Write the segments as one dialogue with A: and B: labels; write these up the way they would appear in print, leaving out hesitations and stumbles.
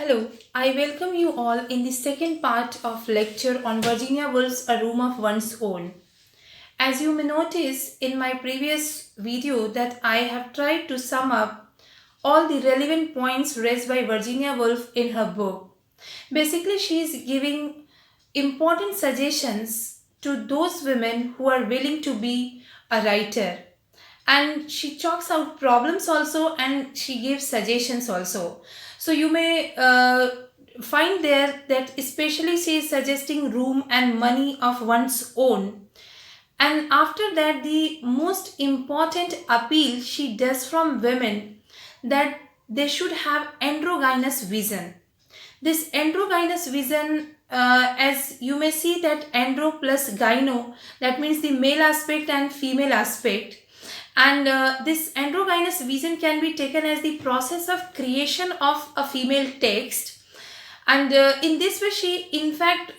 A: Hello, I welcome you all in the second part of lecture on Virginia Woolf's A Room of One's Own. As you may notice in my previous video that I have tried to sum up all the relevant points raised by Virginia Woolf in her book. Basically, she is giving important suggestions to those women who are willing to be a writer, and she chalks out problems also and she gives suggestions also. So you may find there that especially she is suggesting room and money of one's own, and after that the most important appeal she does from women, that they should have androgynous vision. This androgynous vision, as you may see that andro plus gyno, that means the male aspect and female aspect. And this androgynous vision can be taken as the process of creation of a female text. And in this way, she in fact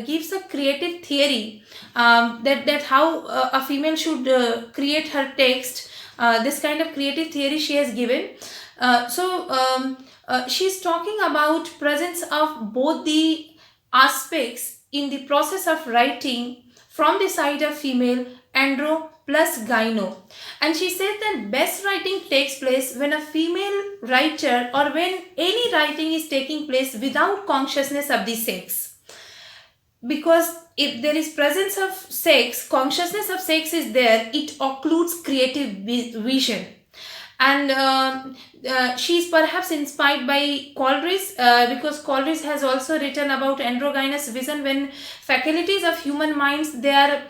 A: gives a creative theory, that how a female should create her text. This kind of creative theory she has given. She is talking about presence of both the aspects in the process of writing from the side of female, andro plus gyno. And she says that best writing takes place when a female writer, or when any writing is taking place without consciousness of the sex. Because if there is presence of sex, consciousness of sex is there, it occludes creative vision. And she is perhaps inspired by Coleridge, because Coleridge has also written about androgynous vision, when faculties of human minds, they are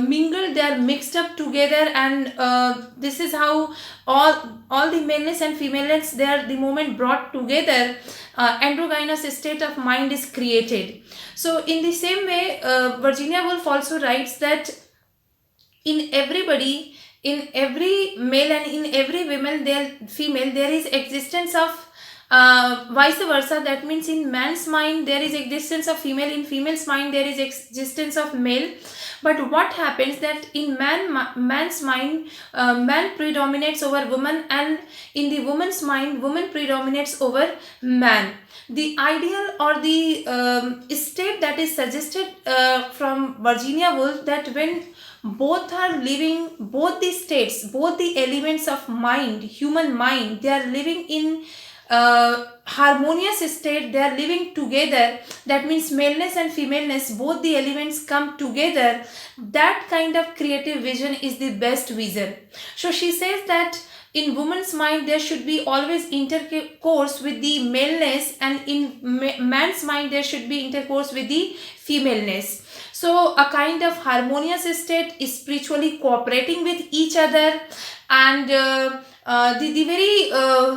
A: mingled, they are mixed up together, and this is how all the maleness and femaleness, they are the moment brought together, androgynous state of mind is created. So in the same way, Virginia Woolf also writes that in everybody, in every male and in every female, there is existence of vice versa. That means in man's mind there is existence of female, in female's mind there is existence of male. But what happens that in man's mind, man predominates over woman, and in the woman's mind, woman predominates over man. The ideal or the state that is suggested from Virginia Woolf, that when both are living, both the states, both the elements of mind, human mind, they are living in harmonious state, they are living together. That means maleness and femaleness, both the elements come together. That kind of creative vision is the best vision. So she says that in woman's mind there should be always intercourse with the maleness, and in man's mind there should be intercourse with the femaleness. So a kind of harmonious state is spiritually cooperating with each other. And the very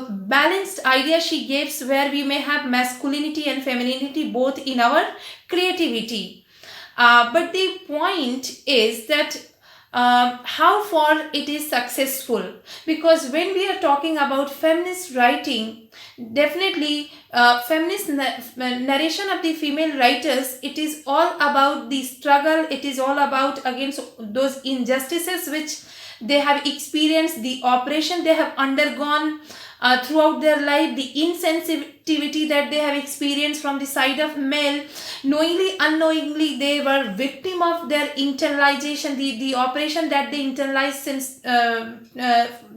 A: balanced idea she gives, where we may have masculinity and femininity both in our creativity. But the point is that how far it is successful, because when we are talking about feminist writing, definitely feminist narration of the female writers, it is all about the struggle, it is all about against those injustices which they have experienced, the oppression they have undergone throughout their life, the insensitivity that they have experienced from the side of male. Knowingly, unknowingly, they were victim of their internalization, the operation that they internalized since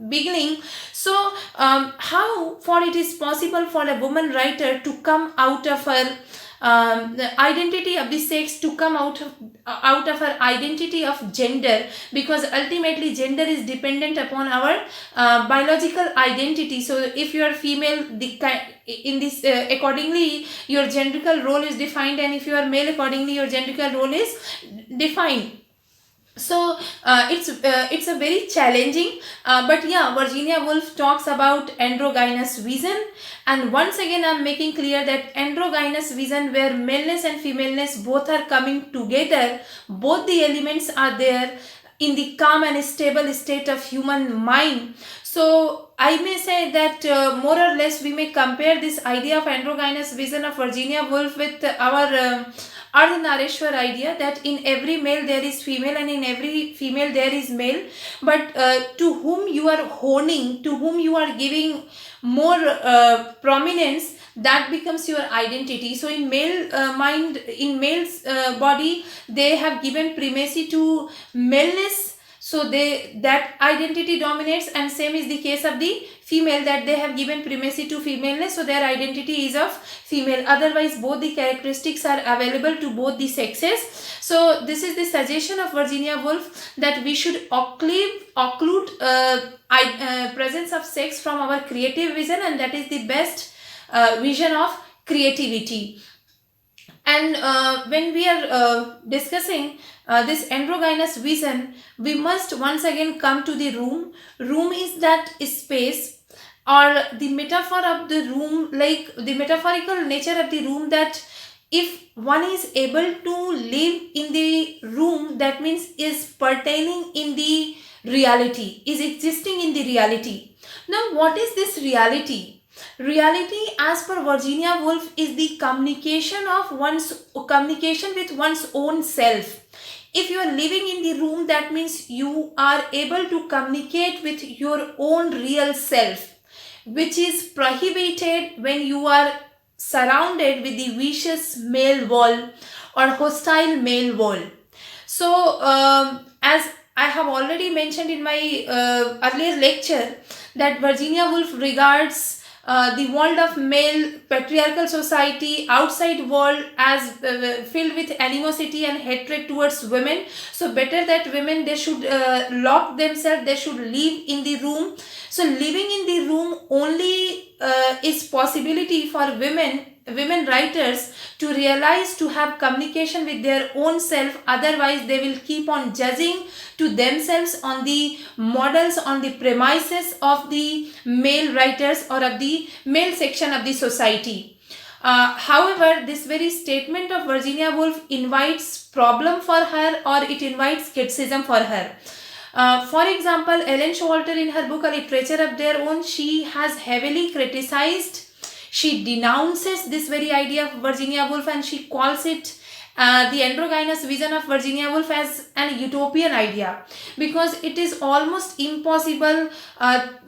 A: beginning. So how far it is possible for a woman writer to come out of her the identity of the sex, to come out of her identity of gender, because ultimately gender is dependent upon our biological identity. So if you are female, in this accordingly your genderical role is defined, and if you are male, accordingly your genderical role is defined. So it's a very challenging, but yeah, Virginia Woolf talks about androgynous vision. And once again I'm making clear that androgynous vision, where maleness and femaleness both are coming together, both the elements are there in the calm and stable state of human mind. So I may say that more or less we may compare this idea of androgynous vision of Virginia Woolf with our Ardhanareshwar idea that in every male there is female and in every female there is male, but to whom you are honing, to whom you are giving more prominence, that becomes your identity. So in male mind, in male's body, they have given primacy to maleness, so they, that identity dominates, and same is the case of the female, that they have given primacy to femaleness, so their identity is of female. Otherwise both the characteristics are available to both the sexes. So this is the suggestion of Virginia Woolf, that we should occlude presence of sex from our creative vision, and that is the best vision of creativity. And when we are discussing this androgynous vision, we must once again come to the room. Room is that space, or the metaphor of the room, like the metaphorical nature of the room, that if one is able to live in the room, that means is pertaining in the reality, is existing in the reality. Now what is this reality? Reality, as per Virginia Woolf, is the communication with one's own self. If you are living in the room, that means you are able to communicate with your own real self, which is prohibited when you are surrounded with the vicious male wall or hostile male wall. So as I have already mentioned in my earlier lecture, that Virginia Woolf regards the world of male patriarchal society, outside world, as filled with animosity and hatred towards women. So better that women, they should lock themselves, they should live in the room. So living in the room only is possibility for women writers to realize, to have communication with their own self. Otherwise they will keep on judging to themselves on the models, on the premises of the male writers or of the male section of the society. However, this very statement of Virginia Woolf invites problem for her, or it invites criticism for her. For example, Ellen Showalter, in her book A Literature of Their Own, she has heavily criticized, she denounces this very idea of Virginia Woolf, and she calls it the androgynous vision of Virginia Woolf as an utopian idea, because it is almost impossible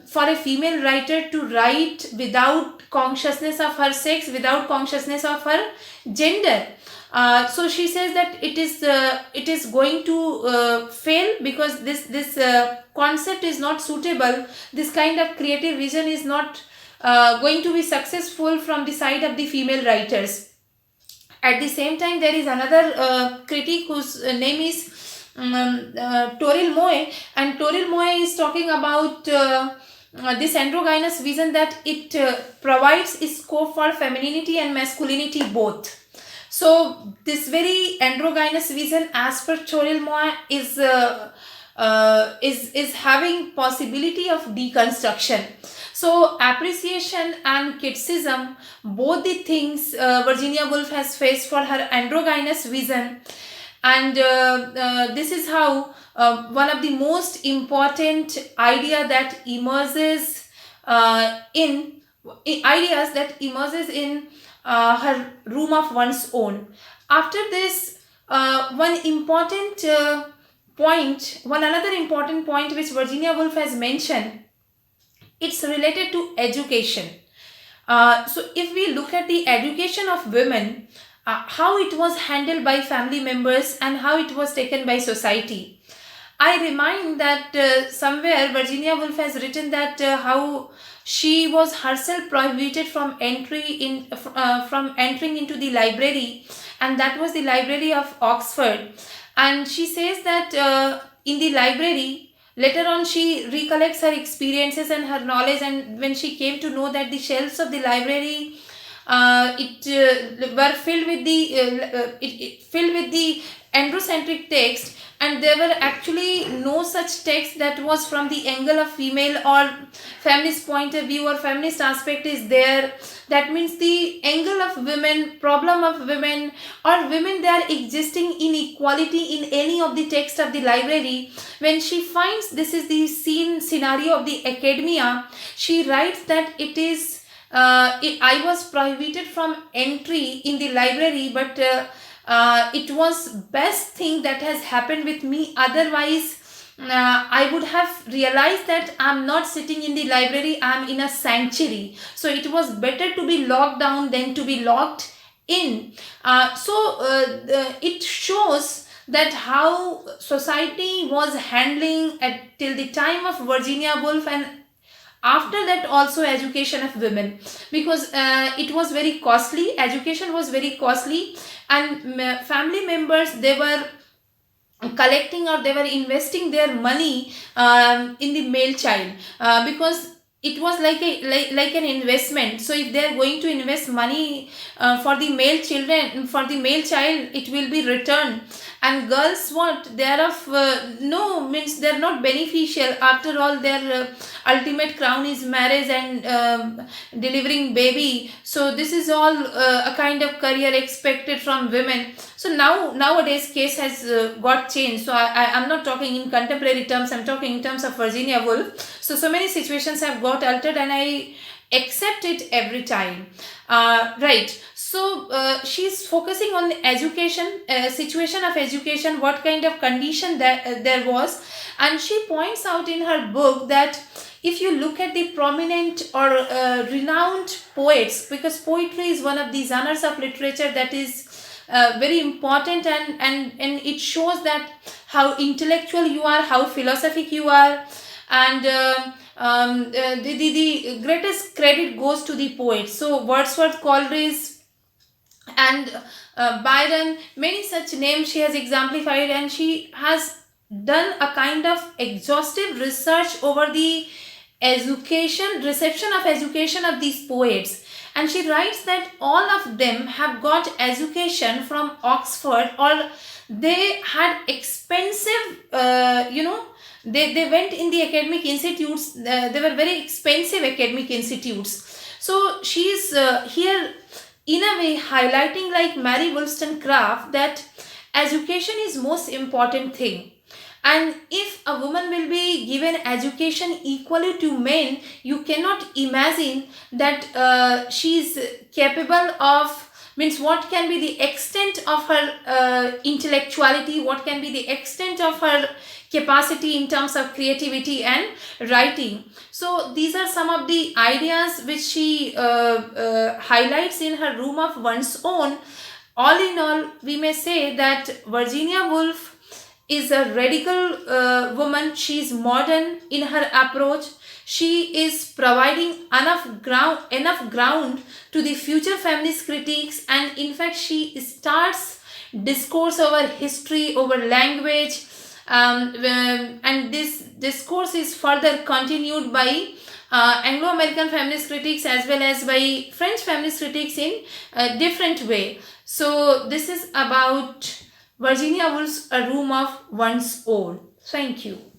A: for a female writer to write without consciousness of her sex, without consciousness of her gender. So she says that it is going to fail, because this concept is not suitable. This kind of creative vision is not going to be successful from the side of the female writers. At the same time, there is another critic whose name is Toril Moy, and Toril Moy is talking about this androgynous vision, that it provides a scope for femininity and masculinity both. So this very androgynous vision, as per Toril Moy, is having possibility of deconstruction. So appreciation and criticism, both the things Virginia Woolf has faced for her androgynous vision. And this is how one of the most important idea that emerges in her room of one's own. After this, one another important point which Virginia Woolf has mentioned, it's related to education. So if we look at the education of women, how it was handled by family members and how it was taken by society. I remind that somewhere Virginia Woolf has written that how she was herself prohibited from entering into the library, and that was the Library of Oxford. And she says that in the library, later on she recollects her experiences and her knowledge, and when she came to know that the shelves of the library were filled with the androcentric text, and there were actually no such text that was from the angle of female or feminist point of view or feminist aspect is there. That means the angle of women, problem of women, or women, they are existing inequality in any of the text of the library. When she finds this is the scenario of the academia, she writes that it is I was prohibited from entry in the library, but it was best thing that has happened with me. Otherwise, I would have realized that I'm not sitting in the library, I'm in a sanctuary. So it was better to be locked down than to be locked in. It shows that how society was handling at till the time of Virginia Woolf, and after that also education of women, because it was very costly, education was very costly, and family members, they were collecting or they were investing their money in the male child, because it was like an investment. So if they are going to invest money for the male children, for the male child, it will be returned. And girls, what they are of no means, they are not beneficial. After all, their ultimate crown is marriage and delivering baby. So this is all a kind of career expected from women. So nowadays case has got changed. So I'm not talking in contemporary terms, I'm talking in terms of Virginia Woolf. So many situations have got altered, and I accept it every time. Right. So she's focusing on the education, situation of education, what kind of condition that there was. And she points out in her book that if you look at the prominent or renowned poets, because poetry is one of the genres of literature that is very important, and it shows that how intellectual you are, how philosophic you are. And the greatest credit goes to the poets. So Wordsworth, Coleridge, and Byron, many such names she has exemplified, and she has done a kind of exhaustive research over the education, reception of education of these poets. And she writes that all of them have got education from Oxford, or they had expensive, they went in the academic institutes, they were very expensive academic institutes. So she is here in a way highlighting, like Mary Wollstonecraft, that education is most important thing. And if a woman will be given education equally to men, you cannot imagine that she is capable of, means what can be the extent of her intellectuality, what can be the extent of her capacity in terms of creativity and writing. So these are some of the ideas which she highlights in her Room of One's Own. All in all, we may say that Virginia Woolf is a radical woman. She is modern in her approach. She is providing enough ground to the future feminist critiques, and in fact she starts discourse over history, over language, and this discourse is further continued by Anglo-American feminist critics as well as by French feminist critics in a different way. So this is about Virginia Woolf's A Room of One's Own. Thank you.